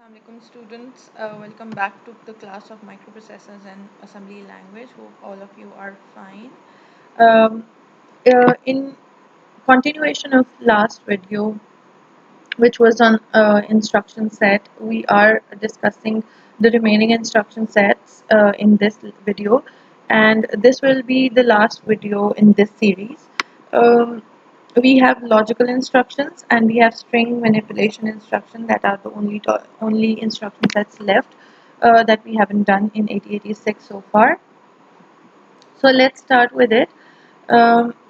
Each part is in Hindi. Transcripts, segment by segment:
Assalamualaikum students, welcome back to the class of microprocessors and assembly language. Hope all of you are fine. Um, in continuation of last video, which was on instruction set, we are discussing the remaining instruction sets in this video, and this will be the last video in this series. Um, we have logical instructions and we have string manipulation instruction that are the only instruction sets left that we haven't done in 8086 so far. So let's start with it.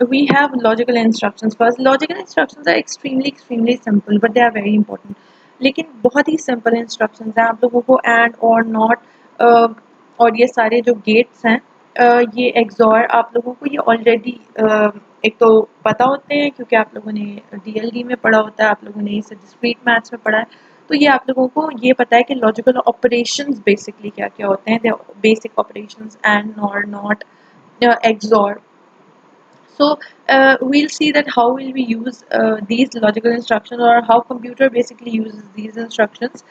We have logical instructions first. Logical instructions are extremely simple, but they are very important. लेकिन बहुत ही simple instructions हैं. आप लोगों को and or not और ये सारे जो gates हैं, ये XOR आप लोगों को ये already एक तो पता होते हैं क्योंकि आप लोगों ने DLD में पढ़ा होता है, आप लोगों ने इसे discrete maths में पढ़ा है, तो ये आप लोगों को ये पता है कि logical operations basically क्या क्या होते हैं. Basic operations and or not, XOR. So we'll see that how will we use these logical instructions, or how computer basically uses these instructions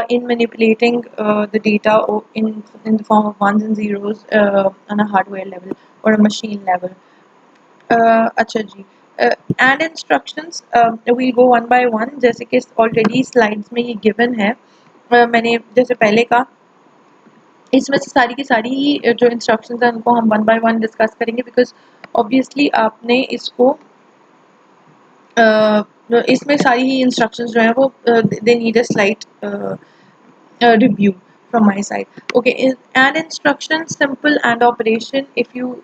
in manipulating the data in the form of ones and zeros on a hardware level or a machine level. अच्छा जी. And instructions we'll go one by one, जैसे कि already slides में ये given है. मैंने जैसे पहले कहा, इसमें से सारी की सारी जो इंस्ट्रक्शंस हैं उनको हम वन बाय वन डिस्कस करेंगे, बिकॉज ऑब्वियसली आपने इसको इसमें सारी ही इंस्ट्रक्शंस जो हैं वो they need a slight review from my side. Okay, and instruction simple and operation. If you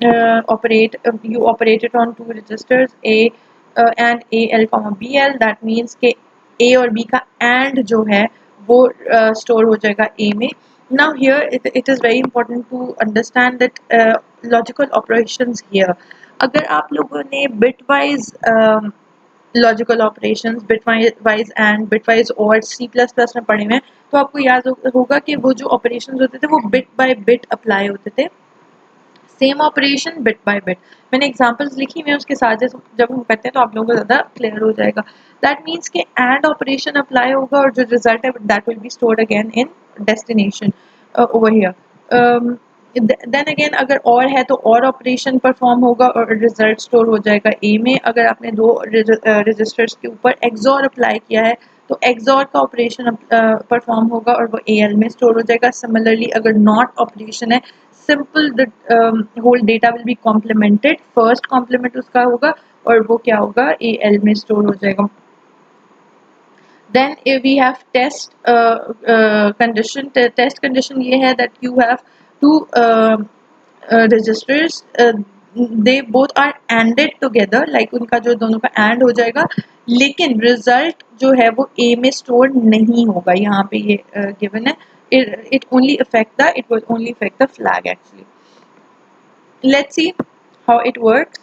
you operate it on two registers A and AL comma BL, that means कि A और B का and जो है वो store हो जाएगा A में. Now here it is very important to understand that logical operations here. अगर आप लोगों ने bitwise logical operations, bitwise and bitwise और C++ में पढ़े हुए हैं, तो आपको याद होगा कि वो जो ऑपरेशंस होते थे वो बिट बाय बिट अप्लाई होते थे. Same operation bit by bit. मैंने एग्जांपल्स लिखी हुई हैं, उसके साथ जब हम करते हैं तो आप लोगों को ज़्यादा क्लियर हो जाएगा. दैट मीन्स कि एंड ऑपरेशन अप्लाई होगा और जो रिजल्ट है that will be stored again in destination over here. Then again अगर और है तो और ऑपरेशन परफॉर्म होगा और रिजल्ट स्टोर हो जाएगा ए में. अगर आपने दो रजिस्टर्स के ऊपर एक्सॉर अप्लाई किया है तो एक्सॉर का ऑपरेशन परफॉर्म होगा और वो एल में स्टोर हो जाएगा. सिमिलरली अगर नॉट ऑपरेशन है, simple the whole data will be complemented, first complement उसका होगा और वो क्या होगा, ए एल में स्टोर हो जाएगा. Then we have test condition. Test condition ये है that you have two registers, they both are ANDed together, like उनका जो दोनों का AND हो जाएगा, लेकिन result जो है वो A में store नहीं होगा. यहाँ पे ये given है. It will only affect the flag actually. Let's see how it works.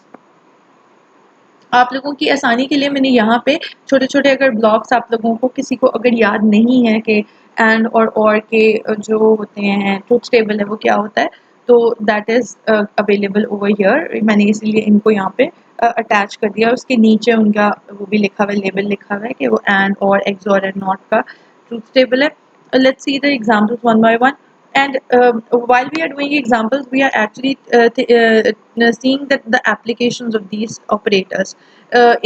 आप लोगों की आसानी के लिए मैंने यहाँ पे छोटे छोटे अगर ब्लॉक्स, आप लोगों को किसी को अगर याद नहीं है कि एंड और के जो होते हैं ट्रुथ टेबल है वो क्या होता है, तो that is available over here. मैंने इसीलिए इनको यहाँ पे अटैच कर दिया. उसके नीचे उनका वो भी लिखा हुआ है, लेबल लिखा हुआ है कि वो एंड और एक्सॉर एंड नॉट का ट्रुथ टेबल है. Let's see the examples one by one. And while we are doing examples, we are actually seeing that the applications of these operators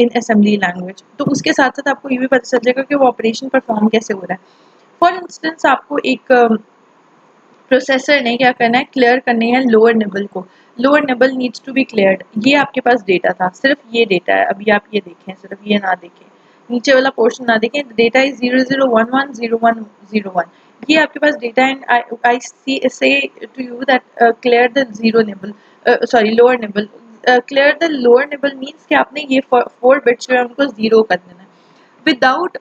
in assembly language. तो उसके साथ साथ आपको ये भी पता चल जाएगा कि वो ऑपरेशन परफॉर्म कैसे हो रहा है. फॉर इंस्टेंस आपको एक प्रोसेसर ने क्या करना है, क्लियर करने हैं लोअर निबल को. Lower nibble needs to be cleared. ये आपके पास डेटा था, सिर्फ ये डेटा है. अभी आप ये देखें, सिर्फ ये ना देखें, नीचे वाला पोर्शन ना देखें. Data is 00110101. ये आपके पास data and I see say to you that clear the zero nibble, sorry lower nibble. Clear the lower nibble means कि आपने ये 4 बिट्स जो है उनको जीरो कर देना है विदाउट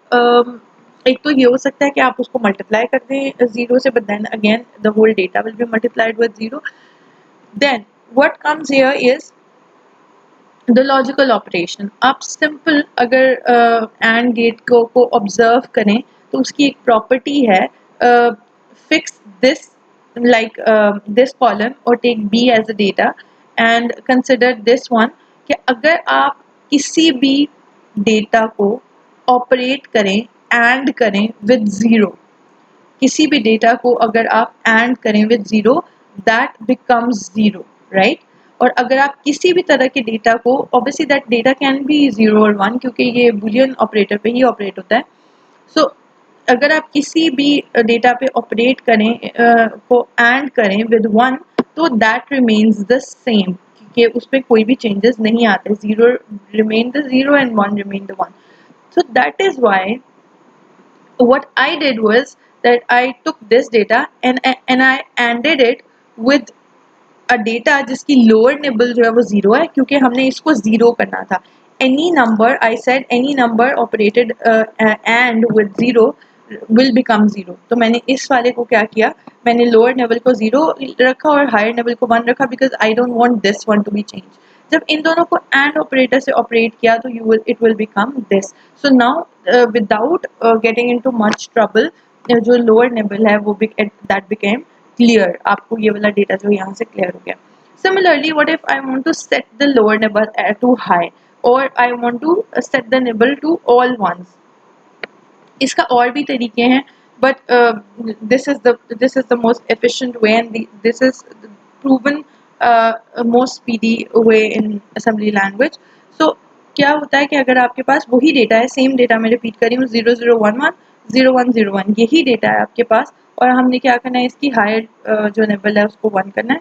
एक तो ये हो सकता है कि आप उसको मल्टीप्लाई कर दें जीरो से, but then again the whole data will be multiplied with zero. Then what comes here is the logical operation. आप सिंपल अगर एंड गेट को ऑब्जर्व करें तो उसकी एक प्रॉपर्टी है, fix this like this column or take B as a data and consider this one, कि अगर आप किसी भी डेटा को ऑपरेट करें एंड करें विद ज़ीरो, किसी भी डेटा को अगर आप एंड करें with zero, that becomes zero, right. और अगर आप किसी भी तरह के डेटा को, obviously that data can be 0 और 1 क्योंकि ये बुलियन ऑपरेटर पे ही ऑपरेट होता है। सो अगर आप किसी भी डेटा पे ऑपरेट करें को एंड करें विद 1, तो दैट रिमेन्स द सेम, क्योंकि उस पर कोई भी चेंजेस नहीं आते। 0 remain the 0 and 1 remain the 1। So that is why what I did was that I took this data and I ended it with a data जिसकी लोअर निबल जो है वो 0 है, क्योंकि हमने इसको 0 करना था। Any number, I said any number operated and with 0 will become 0। तो मैंने इस वाले को क्या किया, मैंने लोअर निबल को 0 रखा और हायर निबल को 1 रखा, because I don't want this one to be change. जब इन दोनों को एंड ऑपरेटर से ऑपरेट किया तो it will become this. So now without getting into much trouble, जो लोअर निबल है वो दैट बिकेम क्लियर। आपको ये वाला डेटा जो यहाँ से क्लियर हो गया। Similarly, what if I want to set the lower nibble to high, or I want to set the nibble to all ones? इसका और भी तरीके हैं, but this is the most efficient way and this is proven most speedy way in assembly language. So क्या होता है कि अगर आपके पास वही डेटा है, सेम डेटा मैं रिपीट कर रही हूँ, 0011 0101, यही डेटा है आपके पास, और हमने क्या करना है, इसकी हायर जो निबल है उसको 1 करना है।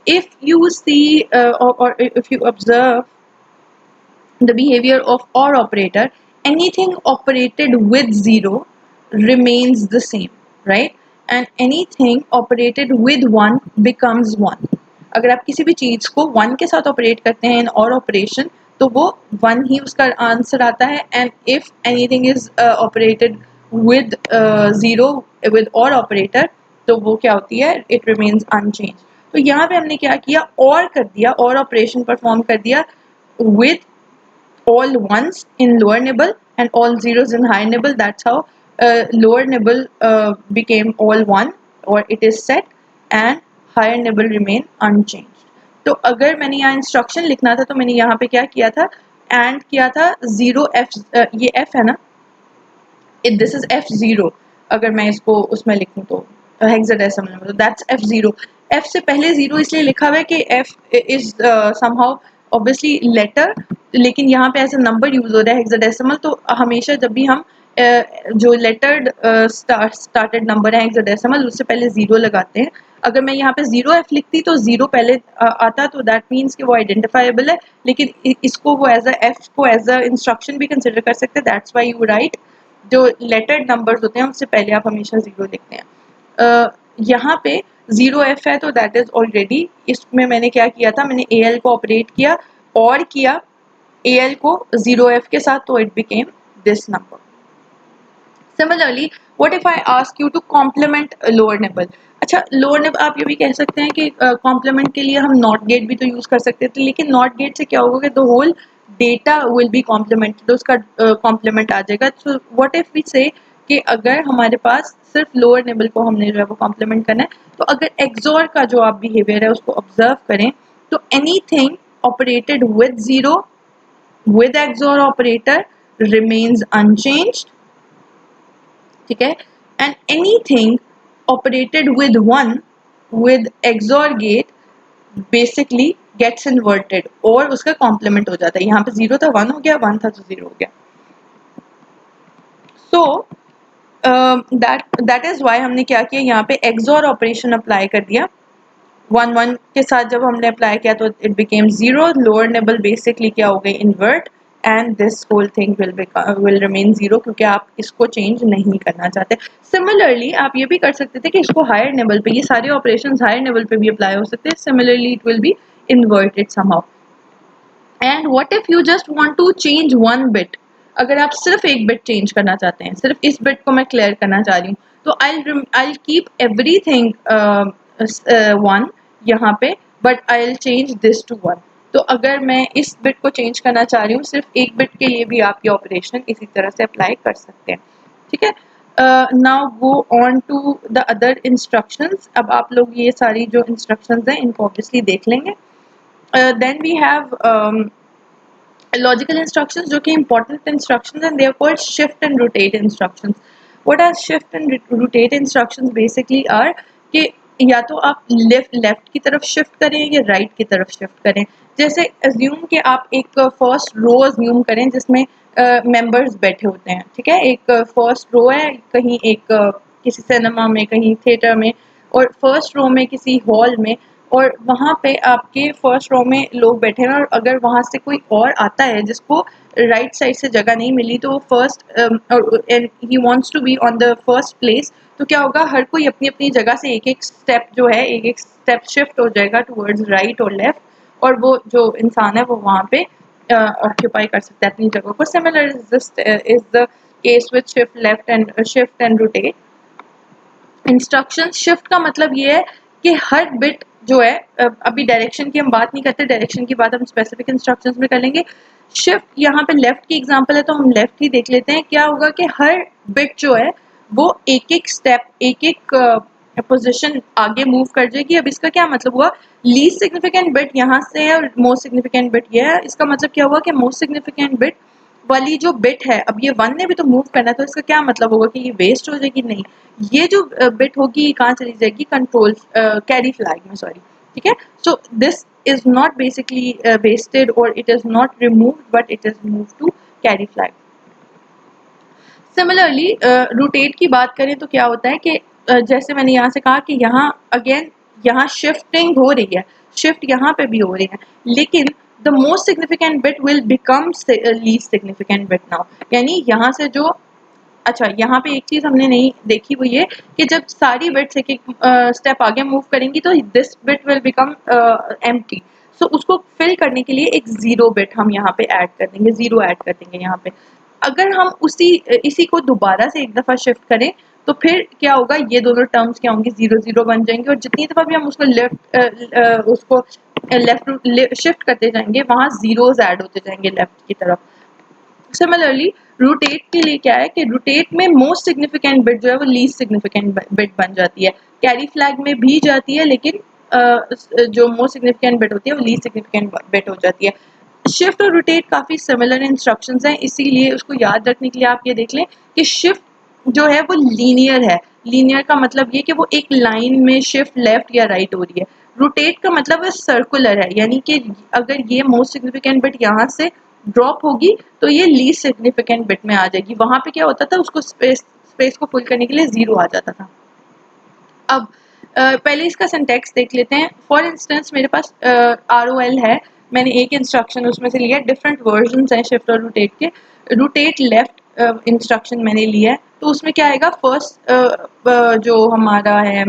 If you see or if you observe the behavior of OR operator, anything operated with 0 remains the same, right? And anything operated with 1 becomes 1. अगर आप किसी भी चीज को 1 के साथ ऑपरेट करते हैं इन OR ऑपरेशन, तो वो 1 ही उसका आंसर आता है। And if anything is operated with 0 with OR operator, तो वो क्या होती है, इट रिमेन्स अनचेंज। तो यहाँ पे हमने क्या किया, और कर दिया, और ऑपरेशन परफॉर्म कर दिया with all ones in lower nibble and all zeros in higher nibble. That's how lower nibble became all 1 or it is set, and higher nibble remain unchanged. तो अगर मैंने यहाँ इंस्ट्रक्शन लिखना था तो मैंने यहाँ पे क्या किया था, एंड किया था 0f, ये f है ना, दिस इज f0। अगर मैं इसको उसमें लिखूं तो हेक्साडेसिमल में, तो दैट्स f0। f से पहले 0 इसलिए लिखा हुआ है कि f is somehow obviously letter, लेकिन यहाँ पे एज अ नंबर यूज हो रहा है हेक्साडेसिमल। तो हमेशा जब भी हम जो लेटर्ड स्टार्टेड नंबर है हेक्साडेसिमल, उससे पहले 0 लगाते हैं। अगर मैं यहाँ पे 0f लिखती तो 0 पहले आता, तो दैट मीन्स कि वो आइडेंटिफाइबल है, लेकिन इसको वो एज अ f को एज अ इंस्ट्रक्शन भी कंसिडर कर सकते हैं। दैट्स वाई यू राइट, जो लेटर्ड नंबर्स होते हैं उससे पहले आप हमेशा 0 लिखते हैं। यहाँ पे 0f है तो दैट इज ऑलरेडी, इसमें मैंने क्या किया था, मैंने al को ऑपरेट किया और किया al को 0f के साथ, तो it became this number. Similarly, what if I ask you to complement lower nibble? अच्छा, लोअर निबल आप ये भी कह सकते हैं कि कॉम्प्लीमेंट के लिए हम नॉट गेट भी तो यूज कर सकते थे, लेकिन नॉट गेट से क्या होगा कि the whole data will be complemented, तो उसका कॉम्प्लीमेंट आ जाएगा। सो व्हाट इफ वी से कि अगर हमारे पास सिर्फ लोअर निबल को हमने जो है वो कॉम्प्लीमेंट करना है, तो अगर एक्सोर का जो आप बिहेवियर है उसको ऑब्जर्व करें, तो anything operated with 0 with XOR operator remains unchanged, ठीक है, and anything operated with 1 with XOR gate basically gets inverted और उसका कॉम्प्लीमेंट हो जाता है। यहाँ पे 0 था 1 हो गया, 1 था तो 0 हो गया। सो दैट इज वाई हमने क्या किया, यहाँ पे XOR ऑपरेशन अप्लाई कर दिया। 1 1 के साथ जब हमने अप्लाई किया तो it became 0, lower nibble basically क्या हो गई, invert, and this whole thing will remain 0, क्योंकि आप इसको चेंज नहीं करना चाहते। सिमिलरली आप ये भी कर सकते थे कि इसको हायर निबल पे, ये सारे ऑपरेशंस हायर निबल पे भी अप्लाई हो सकते हैं। Similarly it will be inverted somehow. And what if you just want to change one bit, अगर आप सिर्फ एक बिट चेंज करना चाहते हैं, सिर्फ इस बिट को मैं क्लियर करना चाह रही हूँ, तो आई कीप एवरीथिंग 1 यहाँ पे, but I will change this to 1। तो अगर मैं इस बिट को चेंज करना चाह रही हूँ सिर्फ एक बिट के लिए भी आप ये ऑपरेशन इसी तरह से अप्लाई कर सकते हैं, ठीक है। Now go on to the other instructions. अब आप लोग ये सारी जो इंस्ट्रक्शंस हैं इनको ऑब्वियसली देख लेंगे। Then we have logical instructions जो कि important instructions and they are called shift and rotate instructions. What are shift and rotate instructions basically are कि या तो आप लेफ्ट की तरफ शिफ्ट करें या राइट की तरफ शिफ्ट करें. जैसे अज्यूम कि आप एक फर्स्ट रो अज्यूम करें जिसमें मेंबर्स बैठे होते हैं. ठीक है, एक फर्स्ट रो है कहीं एक किसी सिनेमा में, कहीं थिएटर में, और फर्स्ट रो में किसी हॉल में, और वहाँ पे आपके फर्स्ट रो में लोग बैठे हैं, और अगर वहाँ से कोई और आता है जिसको राइट साइड से जगह नहीं मिली तो वो first and he wants to be on the first place, तो क्या होगा, हर कोई अपनी अपनी जगह से एक एक स्टेप जो है, एक एक स्टेप शिफ्ट हो जाएगा टुवर्ड्स राइट और लेफ्ट, और वो जो इंसान है वो वहाँ पे ऑक्यूपाई कर सकता है अपनी जगह को. Similar is the case with shift and rotate instruction. Shift का मतलब ये है कि हर बिट जो है, अभी डायरेक्शन की हम बात नहीं करते, डायरेक्शन की बात हम स्पेसिफिक इंस्ट्रक्शंस में कर लेंगे. शिफ्ट यहाँ पे लेफ्ट की एग्जांपल है तो हम लेफ्ट ही देख लेते हैं. क्या होगा कि हर बिट जो है वो एक एक स्टेप, एक एक पोजीशन आगे मूव कर जाएगी. अब इसका क्या मतलब हुआ, लीस्ट सिग्निफिकेंट बिट यहाँ से है और मोस्ट सिग्निफिकेंट बिट ये है. इसका मतलब क्या हुआ कि मोस्ट सिग्निफिकेंट बिट वाली जो बिट है, अब ये वन ने भी तो मूव करना है, तो इसका क्या मतलब होगा कि ये वेस्ट हो जाएगी? नहीं, ये जो बिट होगी ये कहाँ चली जाएगी, कंट्रोल कैरी फ्लैग में, सॉरी. ठीक है, so this is not basically wasted और it is not removed but it is move to carry flag. Similarly rotate की बात करें तो क्या होता है कि जैसे मैंने यहाँ से कहा कि यहाँ अगेन यहाँ शिफ्टिंग हो रही है, शिफ्ट यहाँ पे भी हो रही है, लेकिन the most significant bit will become least significant bit now. यानी यहाँ से जो, अच्छा यहाँ पे एक चीज हमने नहीं देखी वो ये कि जब सारी बिट्स एक एक स्टेप आगे मूव करेंगी तो this bit will become empty. So उसको फिल करने के लिए एक जीरो बिट हम यहाँ पे ऐड कर देंगे, जीरो ऐड कर देंगे यहाँ पे. अगर हम इसी को दोबारा से एक दफा शिफ्ट करें तो फिर क्या होगा, ये दोनों टर्म्स क्या होंगे, जीरो जीरो बन जाएंगे, और जितनी दफा भी हम उसको लेफ्ट शिफ्ट करते जाएंगे वहां जीरोस ऐड होते जाएंगे लेफ्ट की तरफ. सिमिलरली रोटेट के लिए क्या है कि रोटेट में मोस्ट सिग्निफिकेंट बिट जो है वो लीस्ट सिग्निफिकेंट बिट बन जाती है. कैरी फ्लैग में भी जाती है लेकिन जो मोस्ट सिग्निफिकेंट बिट होती है वो लीस्ट सिग्निफिकेंट बिट हो जाती है. शिफ्ट और रोटेट काफी सिमिलर इंस्ट्रक्शंस हैं, इसीलिए उसको याद रखने के लिए आप ये देख लें कि शिफ्ट जो है वो लीनियर है. लीनियर का मतलब ये कि वो एक लाइन में शिफ्ट लेफ्ट या राइट हो रही है. रोटेट का मतलब है सर्कुलर है, यानी कि अगर ये मोस्ट सिग्निफिकेंट बिट यहाँ से ड्रॉप होगी तो ये लीस्ट सिग्निफिकेंट बिट में आ जाएगी. वहां पे क्या होता था, उसको स्पेस को फुल करने के लिए जीरो आ जाता था. अब पहले इसका सिंटैक्स देख लेते हैं. फॉर इंस्टेंस मेरे पास ROL है, मैंने एक इंस्ट्रक्शन उसमें से लिया. डिफरेंट वर्जन्स हैं शिफ्ट और रोटेट के. रोटेट लेफ्ट इंस्ट्रक्शन मैंने लिया है तो उसमें क्या आएगा, फर्स्ट जो हमारा है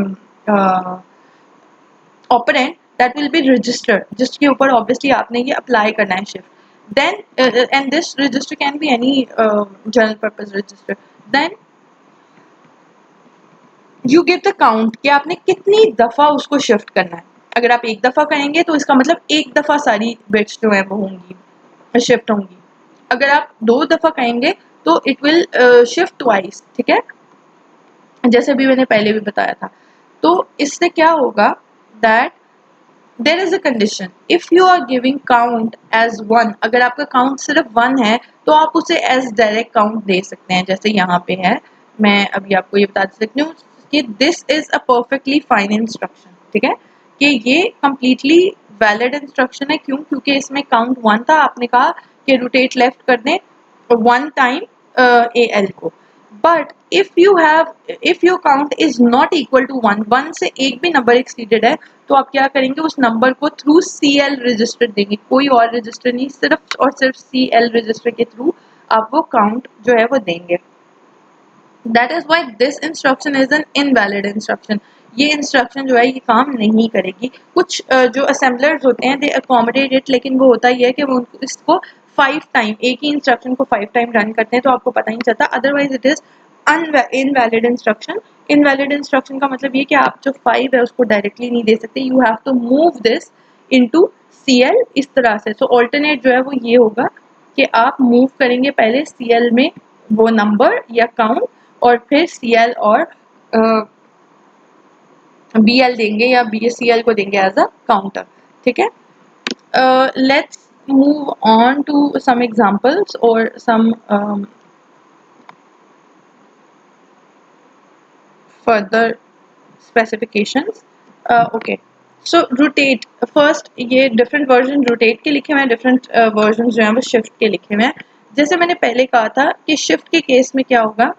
operand that will be registered, जिसके ऊपर ऑब्वियसली आपने ये अप्लाई करना है shift. then and this register can be any general purpose register. then you give the count कि आपने कितनी दफा उसको शिफ्ट करना है. अगर आप एक दफा करेंगे तो इसका मतलब एक दफा सारी बिट्स जो है वो होंगी, शिफ्ट होंगी. अगर आप दो दफा करेंगे तो इट विल शिफ्ट ट्वाइस. ठीक है, जैसे भी मैंने पहले भी बताया था. तो इससे क्या होगा that there is a condition, if you are giving count as one, अगर आपका count सिर्फ one है तो आप उसे as direct count दे सकते हैं. जैसे यहाँ पे है, मैं अभी आपको ये बता सकती हूँ कि this is a perfectly fine instruction. ठीक है, कि ये completely valid instruction है. क्यों? क्योंकि इसमें count one था, आपने कहा कि rotate left कर दें one time AL को. But if your count is not equal to one, one से एक भी नंबर एक्सीडेड है तो आप क्या करेंगे, उस नंबर को थ्रू CL रजिस्टर देंगे, कोई और रजिस्टर नहीं, सिर्फ और सिर्फ CL रजिस्टर के थ्रू आप वो काउंट जो है वो देंगे. That is why this instruction is an invalid instruction. ये इंस्ट्रक्शन जो है ये काम नहीं करेगी. कुछ जो असेंबलर्स होते हैं दे अकोमोडेट इट, लेकिन वो होता ही है कि वो इसको 5 टाइम, एक ही इंस्ट्रक्शन को 5 टाइम रन करते हैं तो आपको पता ही नहीं चलता. Otherwise it is invalid instruction. Invalid instruction का मतलब ये कि आप जो 5 है उसको डायरेक्टली नहीं दे सकते, you have to move this into CL इस तरह से. सो ऑल्टरनेट जो है वो ये होगा कि आप मूव करेंगे पहले CL में वो नंबर या काउंट, और फिर CL और BL देंगे या BCL को देंगे एज अ काउंटर. ठीक है, let's move on to some examples or some further specifications. Okay, so rotate first, ये different version rotate के लिखे हुए हैं, different versions जो हैं वो shift के लिखे हुए हैं. जैसे मैंने पहले कहा था कि shift के केस में क्या होगा,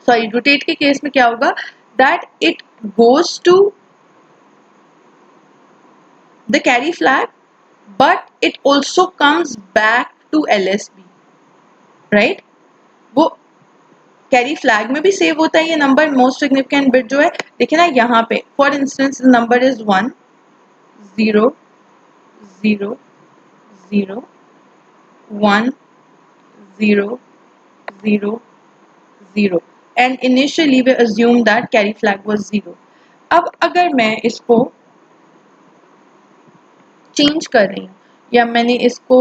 सॉरी rotate के केस में क्या होगा, that it goes to the carry flag but it also comes back to LSB, right? वो कैरी फ्लैग में भी सेव होता है ये नंबर, मोस्ट सिग्निफिकेंट बिट जो है. देखिए ना यहाँ पे for instance number is 1 0 0 0 1 0 0 0 and initially we assume that carry flag was 0. अब अगर मैं इसको चेंज कर रही हूँ या मैंने इसको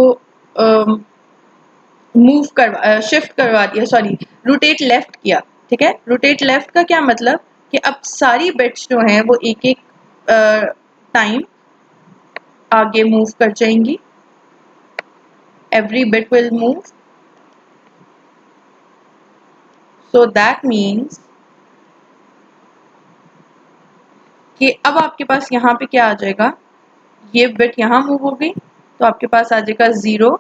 मूव करवा शिफ्ट करवा दिया, सॉरी रोटेट लेफ्ट किया, ठीक है. रोटेट लेफ्ट का क्या मतलब कि अब सारी बिट्स जो हैं वो एक एक टाइम आगे मूव कर जाएंगी. Every bit will move, so that means कि अब आपके पास यहाँ पे क्या आ जाएगा, ये बिट यहाँ मूव हो गई तो आपके पास आ जाएगा 0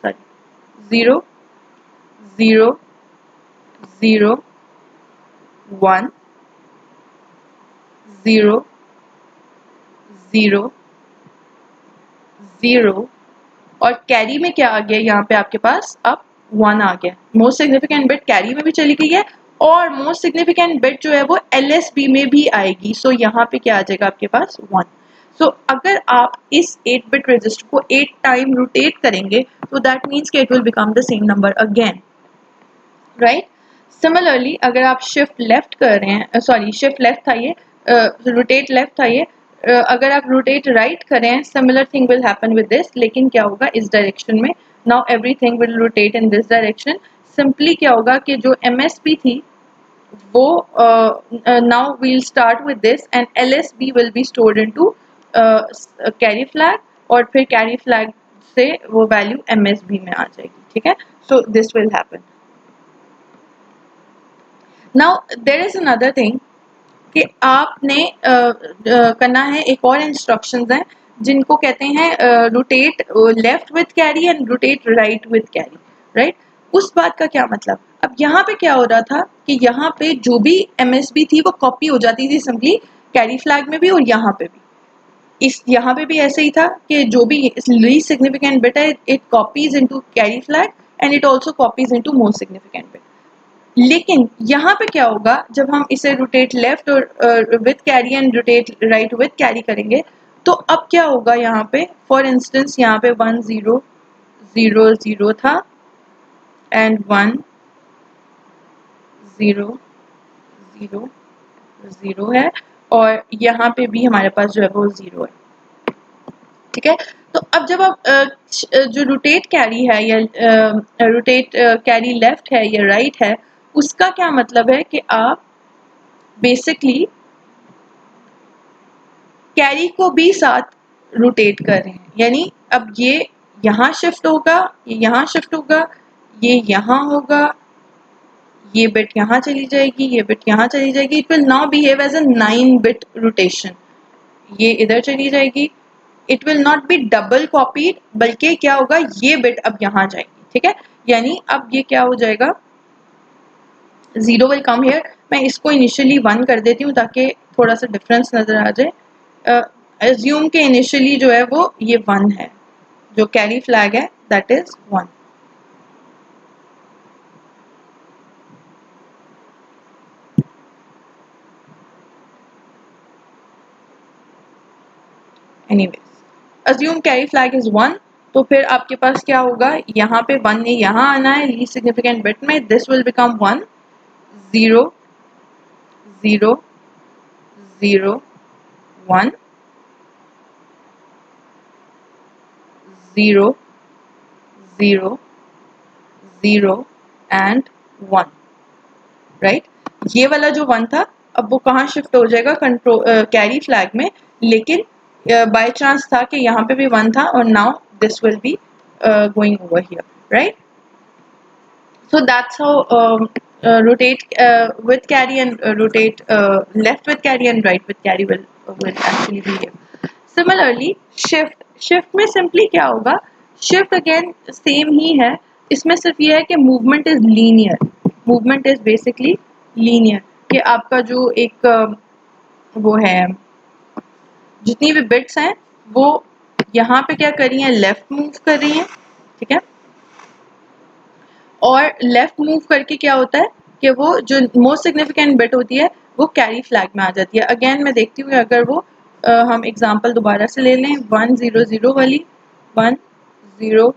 सॉरी 0 0 0 1 0 0 0 और कैरी में क्या आ गया यहाँ पे आपके पास, अब 1 आ गया. मोस्ट सिग्निफिकेंट बिट कैरी में भी चली गई है और मोस्ट सिग्निफिकेंट बिट जो है वो LSB में भी आएगी. सो यहाँ पे क्या आ जाएगा आपके पास 1. सो अगर आप इस 8 बिट रजिस्टर को 8 टाइम रोटेट करेंगे तो दैट मीन्स कि it will become the same number again, right. Similarly अगर आप शिफ्ट लेफ्ट कर रहे हैं, सॉरी शिफ्ट लेफ्ट था ये, रोटेट लेफ्ट था ये, अगर आप रोटेट राइट करें similar thing will happen with this, लेकिन क्या होगा इस डायरेक्शन में. Now everything will rotate in this direction. Simply क्या होगा कि जो MSB थी वो now will start with this and LSB will be stored into carry flag और फिर कैरी फ्लैग से वो वैल्यू MSB में आ जाएगी, ठीक है. So this will happen. Now there is another thing कि आपने करना है, एक और इंस्ट्रक्शंस हैं जिनको कहते हैं rotate left with carry and rotate right with carry, right. उस बात का क्या मतलब, अब यहाँ पे क्या हो रहा था कि यहाँ पे जो भी MSB थी वो कॉपी हो जाती थी सिंपली कैरी फ्लैग में भी और यहाँ पे भी. इस यहाँ पे भी ऐसे ही था कि जो भी लीस्ट सिग्निफिकेंट बिट है it copies into carry flag and it also copies into most significant bit. लेकिन यहाँ पे क्या होगा जब हम इसे रोटेट लेफ्ट और with carry and rotate right with carry करेंगे तो अब क्या होगा यहाँ पे, फॉर इंस्टेंस यहाँ पे 1 0 0 0 था एंड 1 0 0 0 है और यहाँ पे भी हमारे पास जो है वो 0 है, ठीक है. तो अब जब आप जो रोटेट कैरी है या रोटेट कैरी लेफ्ट है या राइट है उसका क्या मतलब है कि आप बेसिकली कैरी को भी साथ रोटेट कर रहे हैं. यानी अब ये यहाँ शिफ्ट होगा, ये यहाँ शिफ्ट होगा, ये यहाँ होगा, ये बिट यहाँ चली जाएगी, ये बिट यहाँ चली जाएगी. It will now behave as a 9 bit rotation. ये इधर चली जाएगी. It will not be double copied बल्कि क्या होगा ये बिट अब यहाँ जाएगी, ठीक है. यानी अब ये क्या हो जाएगा, 0 विल कम हियर. मैं इसको इनिशियली 1 कर देती हूँ ताकि थोड़ा सा डिफरेंस नजर आ जाए. एज्यूम के इनिशियली जो है वो ये 1 है, जो कैरी फ्लैग है that is 1. Anyways assume carry flag is 1. तो फिर आपके पास क्या होगा, यहाँ पे 1 ने यहाँ आना है लीस्ट सिग्निफिकेंट बिट में. This will become 1 0 0 0 1 0 0 0 and 1, right. ये वाला जो 1 था अब वो कहाँ शिफ्ट हो जाएगा, कंट्रोल कैरी फ्लैग में. लेकिन बाय चांस था कि यहाँ पे भी 1 था और now this will be going over here, right? So that's how rotate with carry and rotate left with carry and right with carry will actually be here. Similarly, shift में simply क्या होगा? Shift again same ही है. इसमें सिर्फ ये है कि movement is linear. Movement is basically linear. कि आपका जो एक वो है, जितनी भी bits हैं वो यहाँ पे क्या कर रही हैं? Left move कर रही हैं, ठीक है? और लेफ्ट मूव करके क्या होता है कि वो जो मोस्ट सिग्निफिकेंट बिट होती है वो कैरी फ्लैग में आ जाती है. अगेन मैं देखती हूँ अगर वो हम एग्जांपल दोबारा से ले लें 100 वाली 1000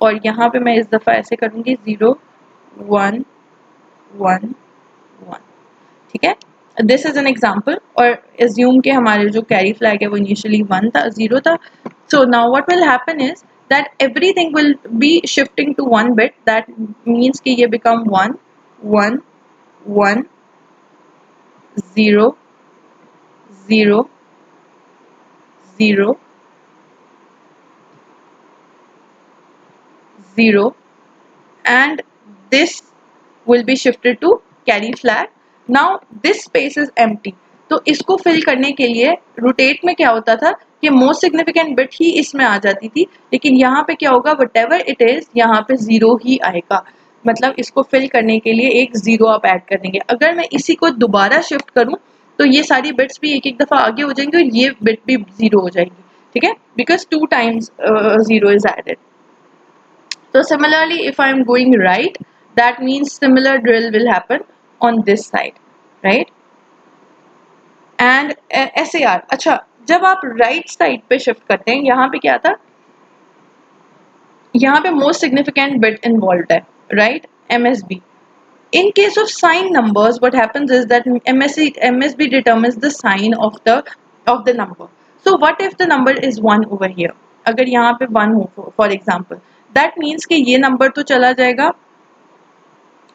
और यहाँ पे मैं इस दफ़ा ऐसे करूँगी 0111, ठीक है. This is an example. और एज्यूम के हमारे जो कैरी फ्लैग है वो इनिशियली 1 था, 0 था. So now what will happen is that everything will be shifting to one bit. That means कि ये become 1 1 1 0 0 0 0 and this will be shifted to carry flag. Now this space is empty. तो इसको फिल करने के लिए रोटेट में क्या होता था कि मोस्ट सिग्निफिकेंट बिट ही इसमें आ जाती थी, लेकिन यहाँ पे क्या होगा, व्हाटएवर इट इज यहाँ पे 0 ही आएगा. मतलब इसको फिल करने के लिए एक 0 आप ऐड कर देंगे. अगर मैं इसी को दोबारा शिफ्ट करूँ तो ये सारी बिट्स भी एक एक दफ़ा आगे हो जाएंगी और ये बिट भी 0 हो जाएगी, ठीक है, because 2 times 0 is added. So similarly, if I am going right, that means similar drill will happen on this side, right? And SAR. अच्छा, जब आप right side पे shift करते हैं, यहाँ पे क्या था? यहाँ पे most significant bit involved है, right? MSB. In case of sign numbers, what happens is that MSB determines the sign of the number. So what if the number is 1 over here? अगर यहाँ पे 1 हो for example, that means कि ये number तो चला जाएगा,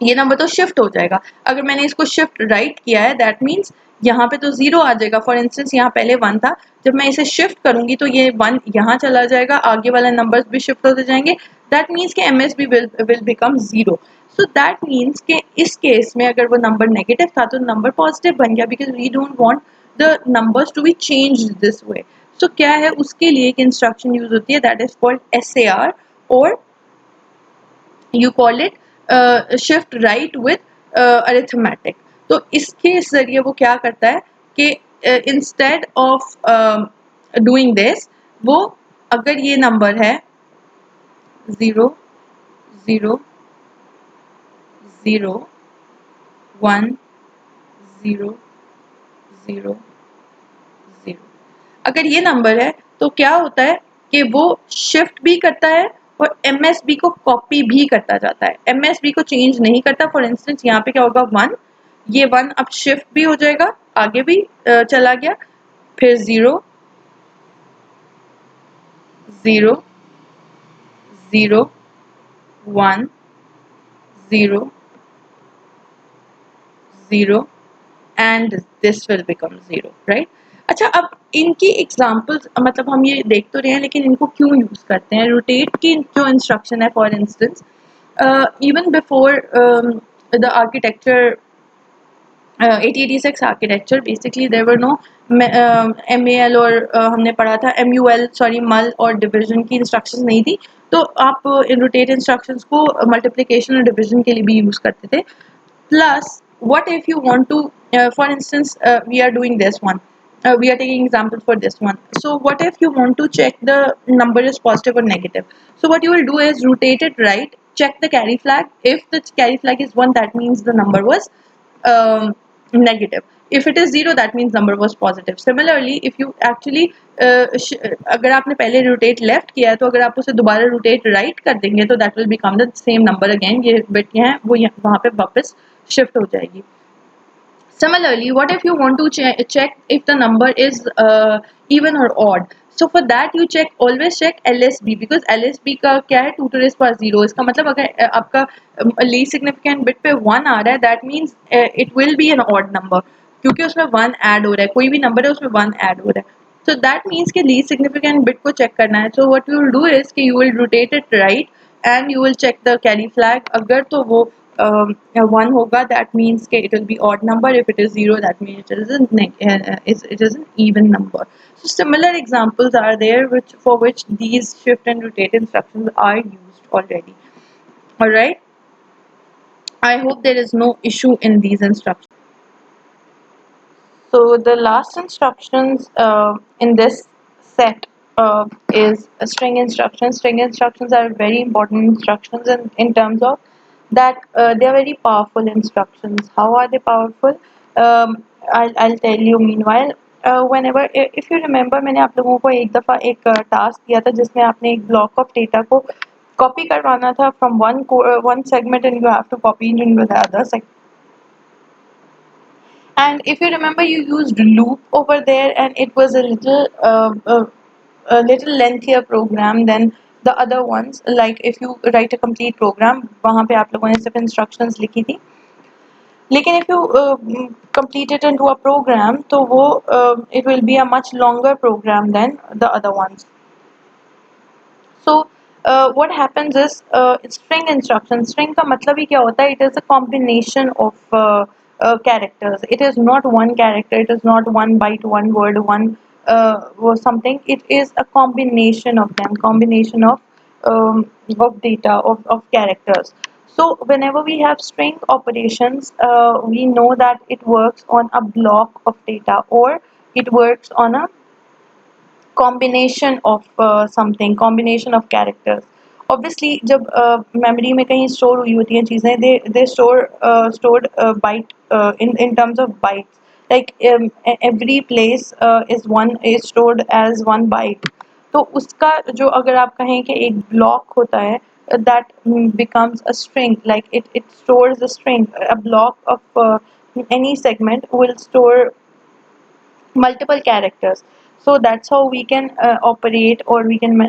ये नंबर तो शिफ्ट हो जाएगा. अगर मैंने इसको शिफ्ट राइट किया है दैट मीन्स यहाँ पे तो 0 आ जाएगा. फॉर इंस्टेंस यहाँ पहले 1 था, जब मैं इसे शिफ्ट करूंगी तो ये 1 यहाँ चला जाएगा, आगे वाला नंबर्स भी शिफ्ट होते जाएंगे. दैट मीन्स कि MSB will become 0. So that means कि इस केस में अगर वो नंबर नेगेटिव था तो नंबर पॉजिटिव बन गया, because we don't want the numbers to be changed this way. So क्या है, उसके लिए एक इंस्ट्रक्शन यूज होती है दैट इज कॉल्ड SAR और you call it shift right with arithmetic. तो इसके जरिए वो क्या करता है कि इंस्टेड ऑफ डूइंग दिस, वो अगर ये नंबर है 0 0 0 1 0 0 0, अगर ये नंबर है तो क्या होता है कि वो शिफ्ट भी करता है और MSB को कॉपी भी करता जाता है. MSB को चेंज नहीं करता. फॉर इंस्टेंस यहाँ पे क्या होगा 1, ये 1 अब शिफ्ट भी हो जाएगा, आगे भी चला गया, फिर 0 0 0 1 0 0 and this will become 0, right? अच्छा, अब इनकी एग्जांपल्स मतलब हम ये देख तो रहे हैं, लेकिन इनको क्यों यूज करते हैं? रोटेट की जो इंस्ट्रक्शन है, for instance even before the architecture 8086 architecture, basically there were no MAL और हमने पढ़ा था MUL, सॉरी मल और डिविजन की इंस्ट्रक्शंस नहीं थी. तो आप रोटेट इंस्ट्रक्शंस को मल्टीप्लिकेशन और डिविजन के लिए भी यूज करते थे. Plus, what if you want to, for instance, we are doing this one. We are taking examples for this one. So, what if you want to check the number is positive or negative? So, what you will do is rotate it right, check the carry flag. If the carry flag is 1, that means the number was negative. If it is 0, that means number was positive. Similarly, if you actually अगर आपने पहले रोटेट लेफ्ट किया है तो अगर आप उसे दोबारा रोटेट राइट कर देंगे तो that will become the same number again. ये बिट है वो वहाँ पे वापस शिफ्ट हो जाएगी. Similarly, what if you want to check if the number is even or odd? So for that you always check LSB, because LSB का क्या है 2 to the power 0. इसका मतलब अगर आपका least significant bit पे 1 आ रहा है, that means it will be an odd number, क्योंकि उसमें 1 ऐड हो रहा है. कोई भी नंबर है उसमें 1 ऐड हो रहा है. So that means कि least significant bit को check करना है. So what you will do is कि you will rotate it right and you will check the carry flag. अगर तो वो 1 होगा, that means कि it will be odd number. If it is 0, that means it is an even number. So similar examples are there for which these shift and rotate instructions are used already. Alright. I hope there is no issue in these instructions. So the last instructions in this set is a string instructions. String instructions are very important instructions in terms of that they are very powerful instructions. How are they powerful? I'll tell you meanwhile. Whenever if you remember, मैंने आप लोगों को एक दफ़ा एक टास्क दिया था जिसमें आपने एक ब्लॉक ऑफ डेटा को कॉपी करवाना था from one segment and you have to copy it into the other segment. And if you remember, you used loop over there, and it was a little lengthier program than the other ones. Like if you write a complete program, वहाँ पे आप लोगों ने सिर्फ instructions लिखी थी. लेकिन if you complete it into a program, तो वो it will be a much longer program than the other ones. So what happens is string instruction. String का मतलब ही क्या होता है? It is a combination of characters. It is not one character. It is not one byte, one word, one or something. It is a combination of them. Combination of data of characters. So whenever we have string operations, we know that it works on a block of data or it works on a combination of something, combination of characters. Obviously जब memory में कहीं store हुई होती हैं चीज़ें, they stored byte in terms of bytes. Like every place is stored as one byte. तो उसका जो अगर आप कहें कि एक block होता है, that becomes a string. Like it stores a string. A block of any segment will store multiple characters. So that's how we can operate, or we can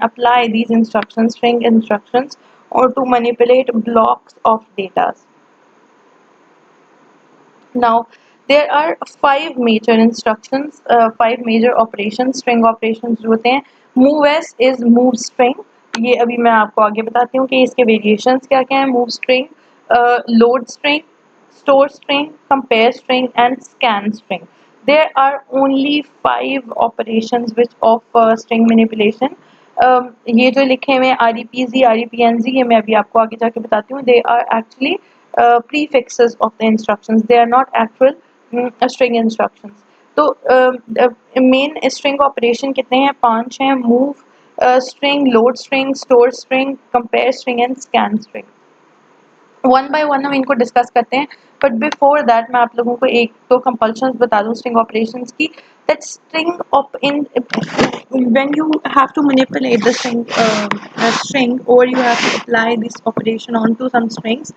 apply these instructions, string instructions, or to manipulate blocks of data. Now there are 5 major instructions, 5 major operations, string operations जो होते हैं. Move as is move string. ये अभी मैं आपको आगे बताती हूँ कि इसके variations क्या क्या हैं. Move string, load string, store string, compare string, and scan string. There are only 5 operations which of string manipulation. ये जो लिखे हुए हैं REPZ, REPNZ, ये मैं अभी आपको आगे जाके बताती हूँ. They are actually prefixes of the instructions. They are not actual string instructions. तो मेन string operation कितने हैं? 5 हैं. Move string, load string, store string, compare string, and scan string. One by one हम इनको डिस्कस करते हैं. बट बिफोर दैट मैं आप लोगों को एक तो कंपल्शंस बता दूं स्ट्रिंग ऑपरेशंस की. That string of in when you have to manipulate the string or you have to apply this operation onto some strings,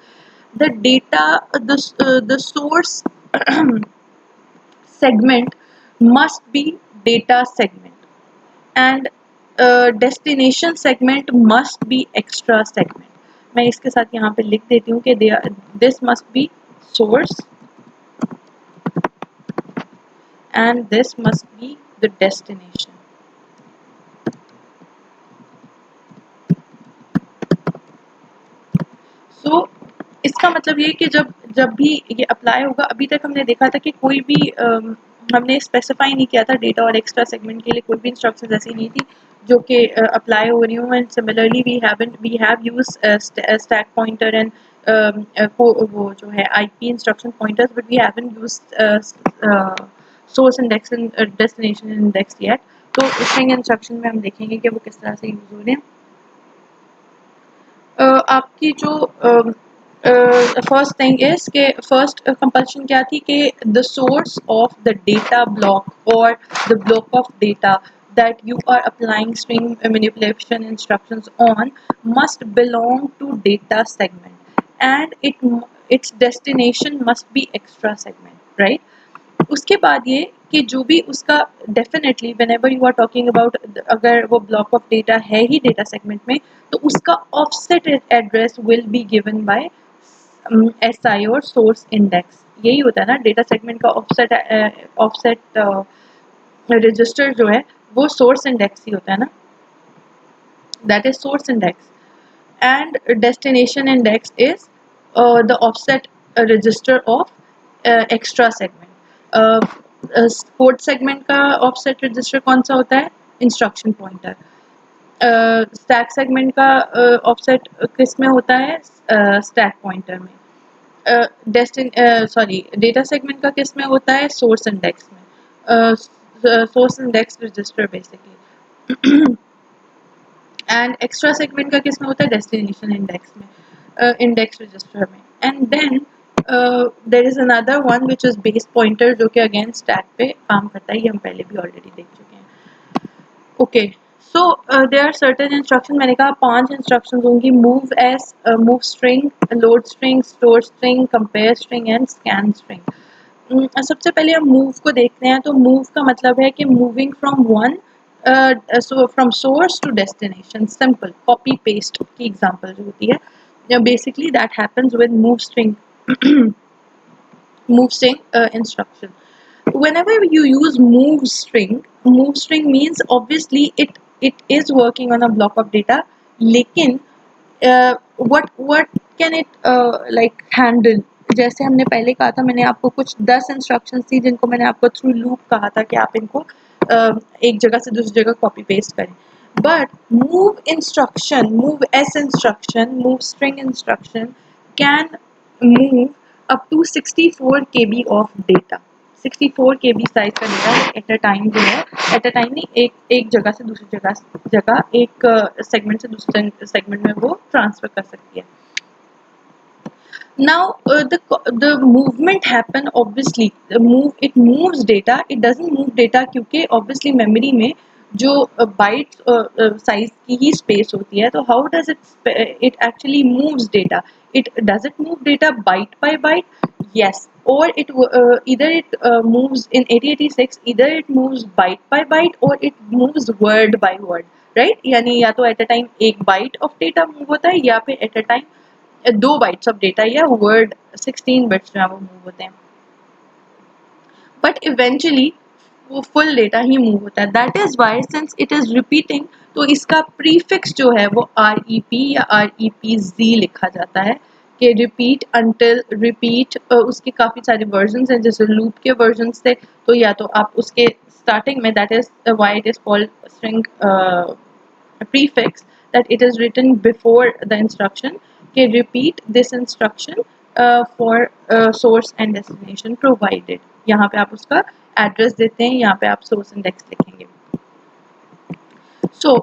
the data, the source segment must be data segment, and destination segment must be extra segment. मैं इसके साथ यहाँ पे लिख देती हूँ कि this must be source and this must be the destination. So इसका मतलब ये कि जब जब भी ये अप्लाई होगा, अभी तक हमने देखा था कि कोई भी हमने स्पेसिफाई नहीं किया था डेटा और एक्स्ट्रा सेगमेंट के लिए कोई भी इंस्ट्रक्शंस ऐसी नहीं थी जो कि अप्लाई हो रही हूँ. And similarly we have use stack pointer and वो जो है IP instruction pointers, but we haven't used source index and destination index yet. तो स्ट्रिंग इंस्ट्रक्शन में हम देखेंगे कि वो किस तरह से यूज हो रहे हैं. आपकी जो फर्स्ट थिंग इज के फर्स्ट कंपल्शन क्या थी कि the source of the data block और the block of data that you are applying string manipulation instructions on must belong to data segment, and its destination must be extra segment, right? उसके बाद ये कि जो भी उसका definitely whenever you are talking about, अगर वो ब्लॉक ऑफ डेटा है ही डेटा सेगमेंट में, तो उसका offset address will be given by SI और सोर्स इंडेक्स. यही होता है ना डेटा सेगमेंट का ऑफसेट रजिस्टर जो है वो सोर्स इंडेक्स ही होता है ना, that is source index, and destination index is the offset register of extra segment. Code segment का ऑफसेट रजिस्टर कौन सा होता है? Instruction pointer. स्टैक सेगमेंट का ऑफसेट किस में होता है? स्टैक पॉइंटर में। डेटा सेगमेंट का किस में होता है? सोर्स इंडेक्स में, source index register basically. And extra segment का किस में होता है? डेस्टिनेशन इंडेक्स में, इंडेक्स रजिस्टर में। And then there is another one which is base pointer, जो कि अगेन स्टैक पे काम करता है, ये हम पहले भी ऑलरेडी देख चुके हैं। Okay, so there are certain instruction, मैंने कहा 5 इंस्ट्रक्शन होंगी। Move S, move string, load string, store string, compare string and scan string. सबसे पहले हम मूव को देखते हैं। तो मूव का मतलब है कि moving from one, so from source to destination, simple copy paste की example जो होती है, basically that happens with move string move string instruction. Whenever you use move string means obviously it is working on a block of data, लेकिन what can it like handle? जैसे हमने पहले कहा था, मैंने आपको कुछ 10 इंस्ट्रक्शंस थी जिनको मैंने आपको थ्रू लूप कहा था कि आप इनको एक जगह से दूसरी जगह कॉपी पेस्ट करें। But move instruction, move S instruction, move string instruction can move up to 64 KB of data. 64 KB size का डेटा एट अ टाइम जो है, एट अ टाइम नहीं, एक जगह से दूसरी जगह एक सेगमेंट से दूसरे सेगमेंट में वो ट्रांसफर कर सकती है। Now the movement happen, obviously it moves data, it doesn't move data क्योंकि obviously memory में जो बाइट साइज की ही स्पेस होती है। तो how does it actually moves data? Does it move data byte by byte? Yes. Or either it moves in 8086, either it moves byte by byte or it moves word by word, right? यानी या तो at a time एक byte of data move होता है, या फिर at a time 2 bytes of data, या वर्ड 16 बिट्स जो है वो मूव होते हैं। बट इवेंचुअली वो फुल डेटा ही मूव होता है। That is why since it is repeating, तो इसका प्रीफिक्स जो है वो REP या REPZ लिखा जाता है कि रिपीट अंटिल रिपीट। उसके काफ़ी सारे वर्जन हैं, जैसे लूप के वर्जन थे, तो या तो आप उसके स्टार्टिंग में, that is why it is called string prefix, that it is written before the instruction कि repeat this instruction for source and destination provided। यहाँ पे आप उसका एड्रेस देते हैं, यहाँ पे आप सोर्स इंडेक्स लिखेंगे। सो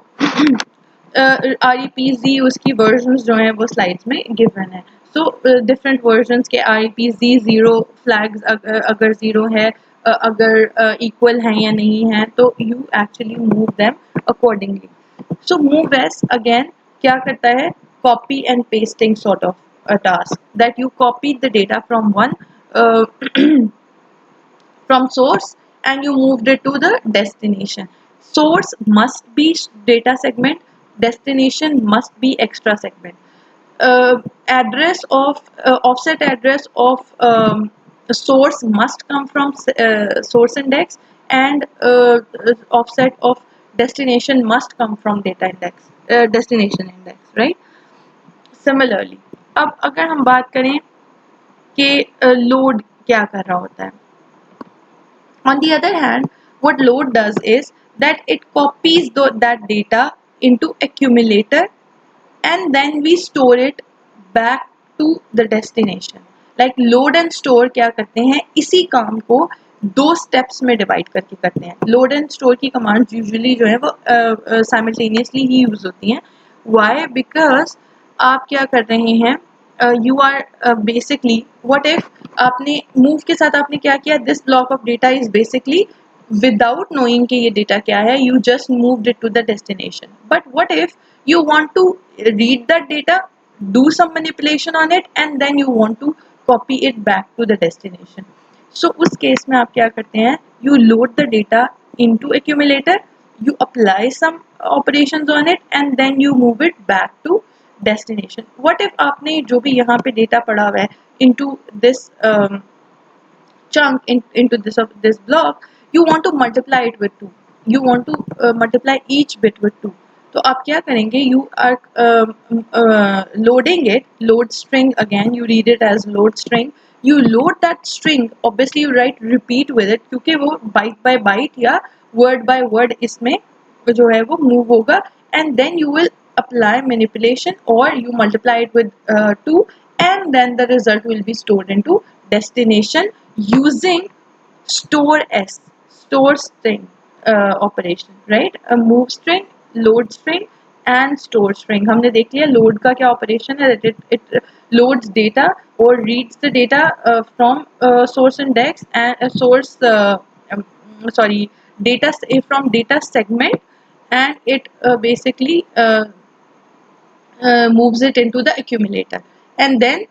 REPZ उसकी वर्जन्स जो हैं वो स्लाइड्स में गिवन है। सो डिफरेंट वर्जन्स के REPZ ज़ीरो फ्लैग्स, अगर ज़ीरो है, अगर इक्वल हैं या नहीं है, तो you actually move them accordingly. So move as again क्या करता है? Copy and pasting sort of a task, that you copied the data from one from source and you moved it to the destination. Source must be data segment, destination must be extra segment. Address of offset address of source must come from source index, and offset of destination must come from data index, destination index, right? Similarly, अब अगर हम बात करें कि लोड क्या कर रहा होता है, on the other hand, what load does is that it copies that data into accumulator and then we store it back to the destination. Like load and store क्या करते हैं, इसी काम को 2 steps में divide करके करते हैं। load and store की commands usually जो है वो simultaneously ही use होती हैं। Why? Because आप क्या कर रहे हैं, you are basically, what if आपने move के साथ आपने क्या किया, this block of data is basically without knowing कि ये data क्या है, you just moved it to the destination. But what if you want to read that data, do some manipulation on it and then you want to copy it back to the destination? So उस केस में आप क्या करते हैं, you load the data into accumulator, you apply some operations on it and then you move it back to destination. What if आपने जो भी यहाँ पे data पड़ा हुआ है into this chunk into this block, you want to multiply it with 2, you want to multiply each bit with 2. तो आप क्या करेंगे, you are loading it, load string, again you read it as load string, you load that string, obviously you write repeat with it क्योंकि वो byte by byte या word by word इसमें जो है वो move होगा, and then you will apply manipulation or you multiply it with 2, and then the result will be stored into destination using store s, store string operation, right? A move string, load string and store string. हमने देख लिया load का क्या operation है, that it loads data or reads the data from source index and source um, sorry data from data segment, and it basically moves it into the accumulator, and then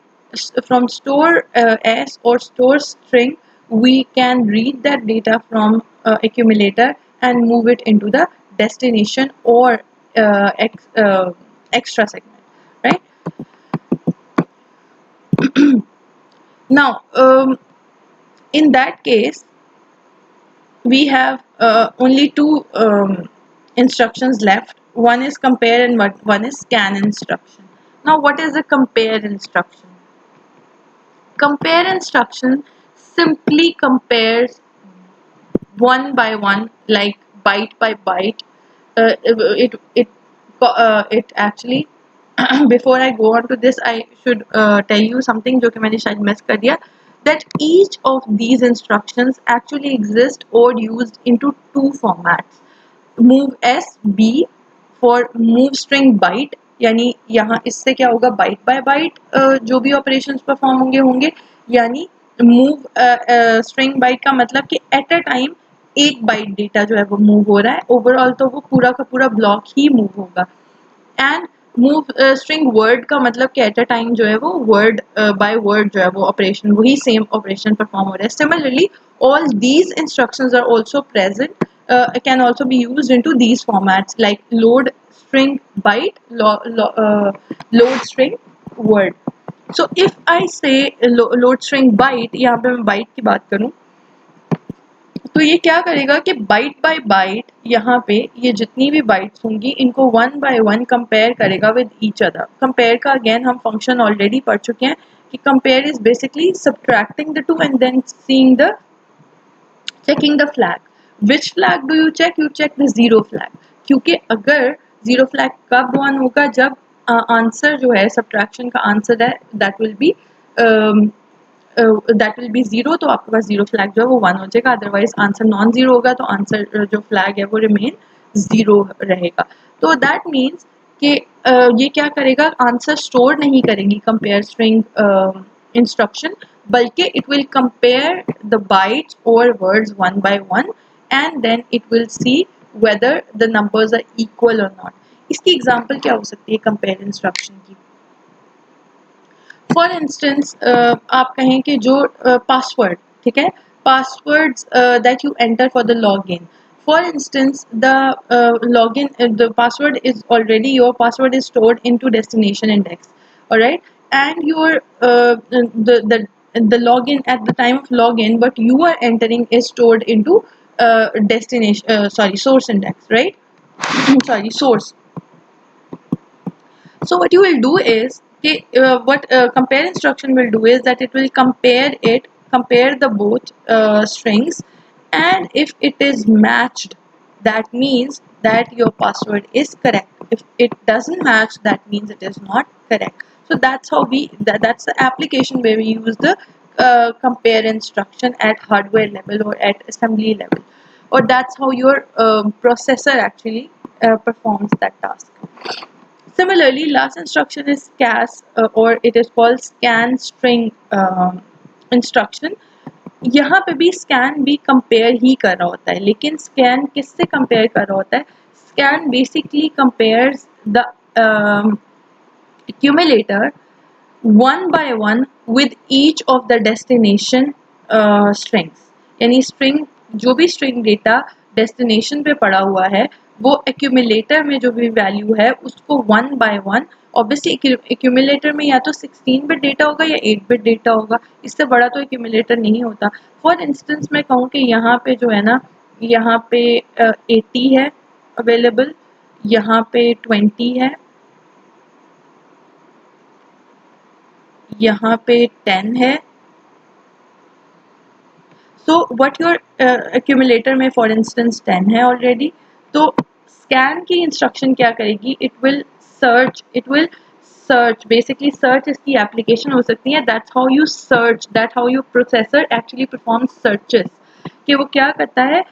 from store s or store string we can read that data from accumulator and move it into the destination or extra segment, right? Now in that case we have only two instructions left. One is compare and one is scan instruction. Now what is a compare instruction? Compare instruction simply compares one by one, like byte by byte. It actually before I go on to this, I should tell you something जो कि मैंने शायद miss कर दिया, that each of these instructions actually exist or used into two formats. move s b for move string byte, यानी यहाँ इससे क्या होगा, बाइट बाय बाइट जो भी ऑपरेशंस परफॉर्म होंगे होंगे, यानी मूव स्ट्रिंग बाइट का मतलब कि एट अ टाइम एक बाइट डेटा जो है वो मूव हो रहा है, ओवरऑल तो वो पूरा का पूरा ब्लॉक ही मूव होगा। एंड मूव स्ट्रिंग वर्ड का मतलब कि एट अ टाइम जो है वो वर्ड बाय वर्ड जो है वो ऑपरेशन, वही सेम ऑपरेशन परफॉर्म हो रहा है। Similarly all these instructions are also present, can also be used into these formats like load string byte, load string word. So if I say load string byte, यहाँ पे मैं byte की बात करूँ तो ये क्या करेगा कि बाइट बाय बाइट यहाँ पे ये जितनी भी बाइट्स होंगी इनको वन बाय वन कंपेयर करेगा विद ईच अदर। कंपेयर का अगेन हम फंक्शन ऑलरेडी पढ़ चुके हैं कि compare is basically subtracting the two and then seeing the checking the flag. Which flag do you check? You check the zero flag, क्योंकि अगर zero flag कब वन होगा, जब आंसर जो है सब्ट्रैक्शन का आंसर है दैट विल बी जीरो, तो आपके पास जीरो फ्लैग जो है वो वन हो जाएगा। अदरवाइज आंसर नॉन जीरो होगा तो आंसर जो फ्लैग है वो रिमेन जीरो रहेगा। तो दैट मीन्स कि ये क्या करेगा, आंसर स्टोर नहीं करेंगी कंपेयर स्ट्रिंग इंस्ट्रक्शन, बल्कि it will compare the bytes और words one by one and then it will see whether the numbers are equal और नॉट। इसकी एग्जांपल क्या हो सकती है कंपेयर इंस्ट्रक्शन की? फॉर इंस्टेंस आप कहें कि जो पासवर्ड, ठीक है, passwords that you enter for the log in, for instance the log in the password is already, your password is stored into destination index, alright, and your the login at the time of login but you are entering is stored into destination source index, right? Sorry, source. So what you will do is, what compare instruction will do is that it will compare the both strings, and if it is matched, that means that your password is correct. If it doesn't match, that means it is not correct. So that's how that's the application where we use the compare instruction at hardware level or at assembly level, or that's how your processor actually performs that task. Similarly, last instruction is scas or it is called scan string instruction. यहाँ पे भी scan भी compare ही कर रहा होता है, लेकिन scan किससे compare कर रहा होता है? Scan basically compares the accumulator one by one with each of the destination strings. यानी string, जो भी string data destination पे पड़ा हुआ है वो एक्यूमुलेटर में जो भी वैल्यू है उसको 1 by 1, ऑब्वियसली एक्यूमुलेटर में या तो 16 बिट डेटा होगा या 8 बिट डेटा होगा, इससे बड़ा तो एक्यूमुलेटर नहीं होता। फॉर इंस्टेंस मैं कहूँ कि यहाँ पे जो है ना, यहाँ पे 80 है अवेलेबल, यहाँ पे 20 है, यहाँ पे 10 है। सो व्हाट योर एक्यूमुलेटर में फॉर इंस्टेंस 10 है ऑलरेडी, तो स्कैन की इंस्ट्रक्शन क्या करेगी, it will search basically, search इसकी एप्लीकेशन हो सकती है, that's how you search, that how your processor actually perform searches, कि वो क्या करता है,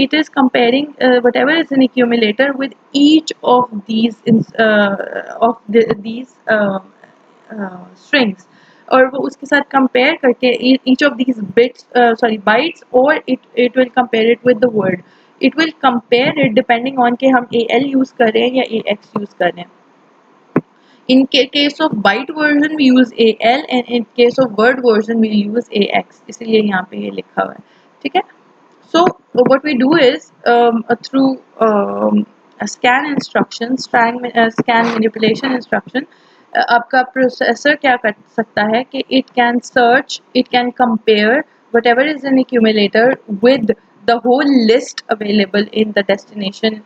it is comparing whatever is an accumulator with each of these strings, और वो उसके साथ कंपेयर करके each of these bits sorry bytes, और it will compare it with the word, it will compare it depending on कि हम AL यूज कर रहे हैं या AX यूज कर रहे हैं। In case of byte version we use AL, and in case of word version we use AX, इसलिए यहाँ पे ये लिखा हुआ है, ठीक है। So what we do is through a scan instruction, scan manipulation instruction, आपका प्रोसेसर क्या कर सकता है कि it can search, it can compare whatever is an accumulator with the whole list available in the destination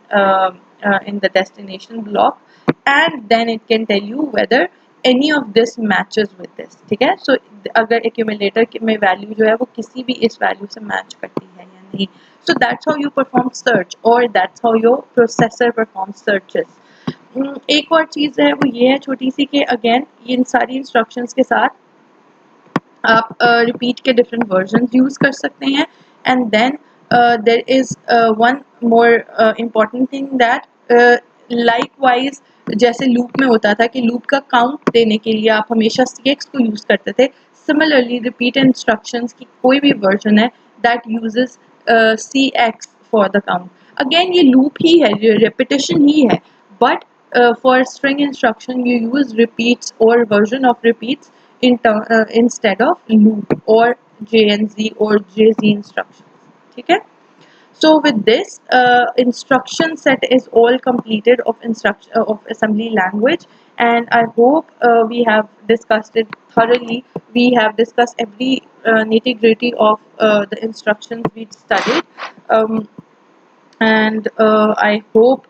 block, and then it can tell you whether any of this matches with this, ठीक है। so अगर accumulator में वैल्यू जो है वो किसी भी इस वैल्यू से मैच करती है या नहीं, so that's how you perform search, or that's how your processor performs searches। एक और चीज़ है वो ये है छोटी सी, कि अगेन इन सारी इंस्ट्रक्शंस के साथ आप रिपीट के डिफरेंट वर्जन यूज़ कर सकते हैं, and then there is one more important thing that likewise, जैसे लूप में होता था कि लूप का काउंट देने के लिए आप हमेशा CX को यूज़ करते थे, सिमिलरली रिपीट इंस्ट्रक्शंस की कोई भी वर्जन है that uses CX for the count, again ये लूप ही है, रेपिटेशन ही है, but for string instruction you use repeats or version of repeats instead of loop or JNZ or JZ instructions, ठीक है। So with this instruction set is all completed of instruction of assembly language, and I hope we have discussed it thoroughly, we have discussed every nitty gritty of the instructions we studied, um, and I hope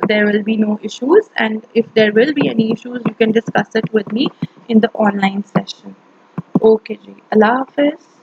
there will be no issues, and if there will be any issues you can discuss it with me in the online session. Okay ji, Allah Hafiz.